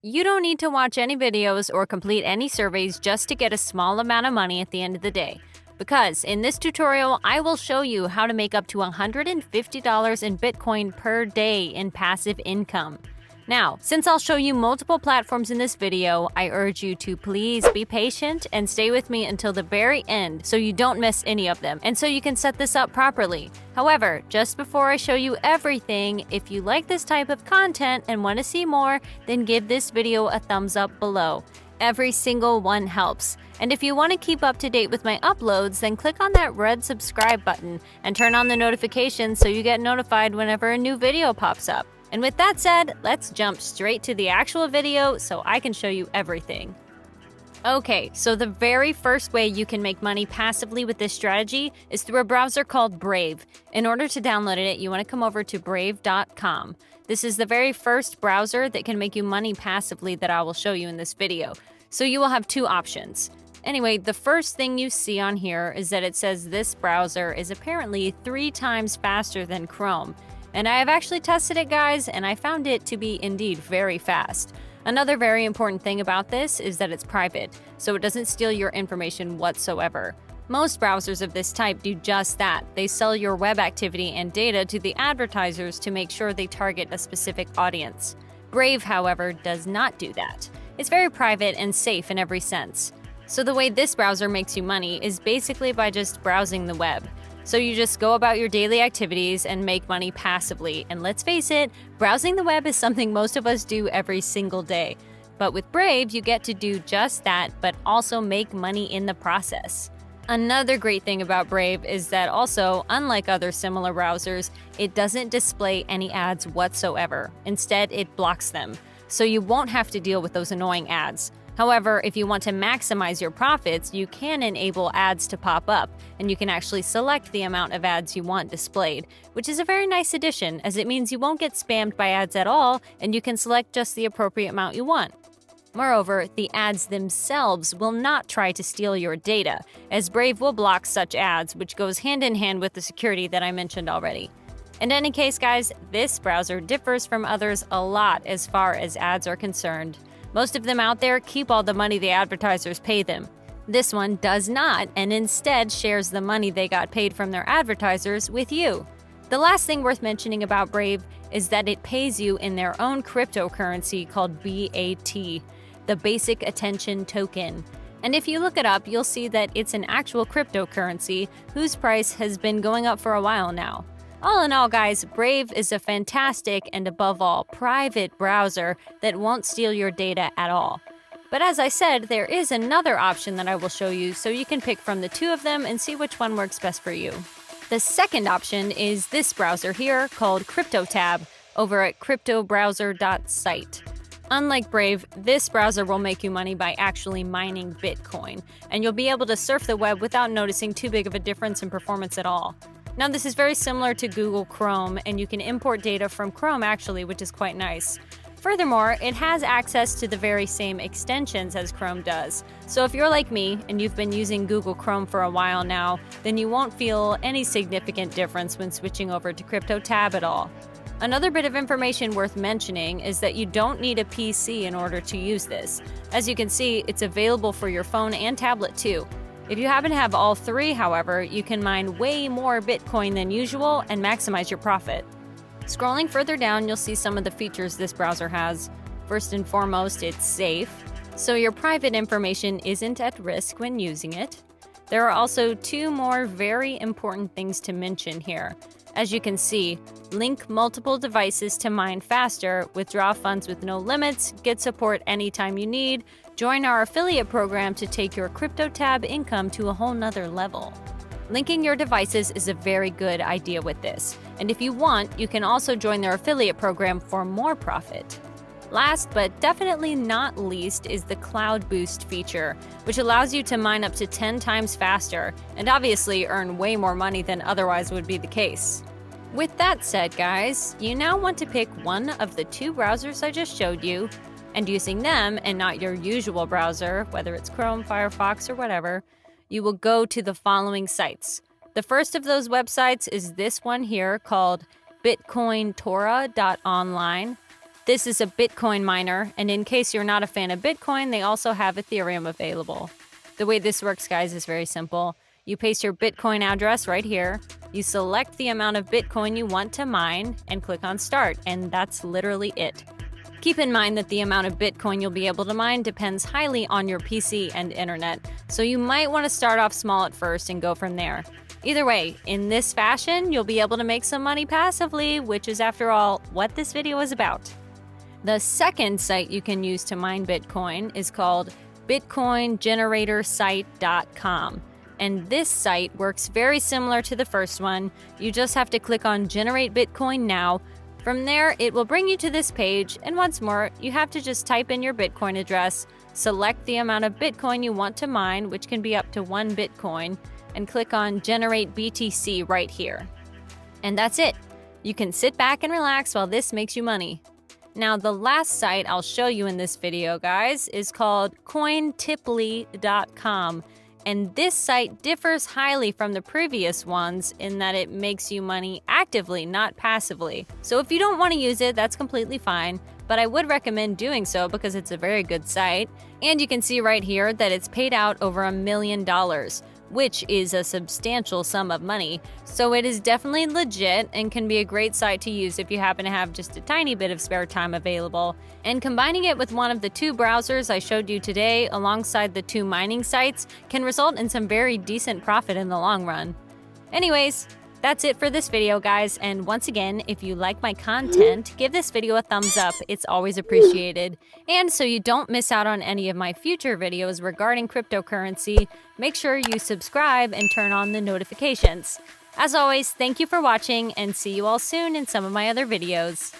You don't need to watch any videos or complete any surveys just to get a small amount of money at the end of the day. Because in this tutorial, I will show you how to make up to $150 in Bitcoin per day in passive income. Now, since I'll show you multiple platforms in this video, I urge you to please be patient and stay with me until the very end so you don't miss any of them and so you can set this up properly. However, just before I show you everything, if you like this type of content and want to see more, then give this video a thumbs up below. Every single one helps. And if you want to keep up to date with my uploads, then click on that red subscribe button and turn on the notifications so you get notified whenever a new video pops up. And with that said, let's jump straight to the actual video so I can show you everything. Okay, so the very first way you can make money passively with this strategy is through a browser called Brave. In order to download it, you want to come over to brave.com. This is the very first browser that can make you money passively that I will show you in this video. So you will have two options. Anyway, the first thing you see on here is that it says this browser is apparently 3 times faster than Chrome. And I have actually tested it, guys, and I found it to be indeed very fast. Another very important thing about this is that it's private, so it doesn't steal your information whatsoever. Most browsers of this type do just that. They sell your web activity and data to the advertisers to make sure they target a specific audience. Brave, however, does not do that. It's very private and safe in every sense. So the way this browser makes you money is basically by just browsing the web. So you just go about your daily activities and make money passively. And let's face it, browsing the web is something most of us do every single day. But with Brave, you get to do just that, but also make money in the process. Another great thing about Brave is that also, unlike other similar browsers, it doesn't display any ads whatsoever. Instead, it blocks them. So you won't have to deal with those annoying ads. However, if you want to maximize your profits, you can enable ads to pop up, and you can actually select the amount of ads you want displayed, which is a very nice addition as it means you won't get spammed by ads at all, and you can select just the appropriate amount you want. Moreover, the ads themselves will not try to steal your data, as Brave will block such ads, which goes hand in hand with the security that I mentioned already. In any case, guys, this browser differs from others a lot as far as ads are concerned. Most of them out there keep all the money the advertisers pay them. This one does not, and instead shares the money they got paid from their advertisers with you. The last thing worth mentioning about Brave is that it pays you in their own cryptocurrency called BAT, the Basic Attention Token. And if you look it up, you'll see that it's an actual cryptocurrency whose price has been going up for a while now. All in all, guys, Brave is a fantastic and above all, private browser that won't steal your data at all. But as I said, there is another option that I will show you so you can pick from the two of them and see which one works best for you. The second option is this browser here called CryptoTab over at cryptobrowser.site. Unlike Brave, this browser will make you money by actually mining Bitcoin, and you'll be able to surf the web without noticing too big of a difference in performance at all. Now, this is very similar to Google Chrome, and you can import data from Chrome actually, which is quite nice. Furthermore, it has access to the very same extensions as Chrome does. So if you're like me and you've been using Google Chrome for a while now, then you won't feel any significant difference when switching over to CryptoTab at all. Another bit of information worth mentioning is that you don't need a PC in order to use this. As you can see, it's available for your phone and tablet too. If you happen to have all three, however, you can mine way more Bitcoin than usual and maximize your profit. Scrolling further down, you'll see some of the features this browser has. First and foremost, it's safe, so your private information isn't at risk when using it. There are also 2 more very important things to mention here. As you can see, link multiple devices to mine faster, withdraw funds with no limits, get support anytime you need, join our affiliate program to take your CryptoTab income to a whole nother level. Linking your devices is a very good idea with this, and if you want, you can also join their affiliate program for more profit. Last but definitely not least is the Cloud Boost feature, which allows you to mine up to 10 times faster, and obviously earn way more money than otherwise would be the case. With that said, guys, you now want to pick one of the 2 browsers I just showed you, and using them and not your usual browser, whether it's Chrome, Firefox, or whatever, you will go to the following sites. The first of those websites is this one here called bitcointora.online. This is a Bitcoin miner, and in case you're not a fan of Bitcoin, they also have Ethereum available. The way this works, guys, is very simple. You paste your Bitcoin address right here, you select the amount of Bitcoin you want to mine, and click on Start, and that's literally it. Keep in mind that the amount of Bitcoin you'll be able to mine depends highly on your PC and internet, so you might want to start off small at first and go from there. Either way, in this fashion, you'll be able to make some money passively, which is, after all, what this video is about. The second site you can use to mine Bitcoin is called bitcoingeneratorsite.com. And this site works very similar to the first one. You just have to click on Generate Bitcoin Now. From there, it will bring you to this page, and once more, you have to just type in your Bitcoin address, select the amount of Bitcoin you want to mine, which can be up to 1 Bitcoin, and click on Generate BTC right here. And that's it. You can sit back and relax while this makes you money. Now, the last site I'll show you in this video, guys, is called cointiply.com. And this site differs highly from the previous ones in that it makes you money actively, not passively. So if you don't want to use it, that's completely fine, but I would recommend doing so because it's a very good site. And you can see right here that it's paid out over $1 million, which is a substantial sum of money. So it is definitely legit and can be a great site to use if you happen to have just a tiny bit of spare time available. And combining it with one of the 2 browsers I showed you today alongside the 2 mining sites can result in some very decent profit in the long run. Anyways, that's it for this video, guys, and once again, if you like my content, give this video a thumbs up. It's always appreciated. And so you don't miss out on any of my future videos regarding cryptocurrency, make sure you subscribe and turn on the notifications. As always, thank you for watching, and see you all soon in some of my other videos.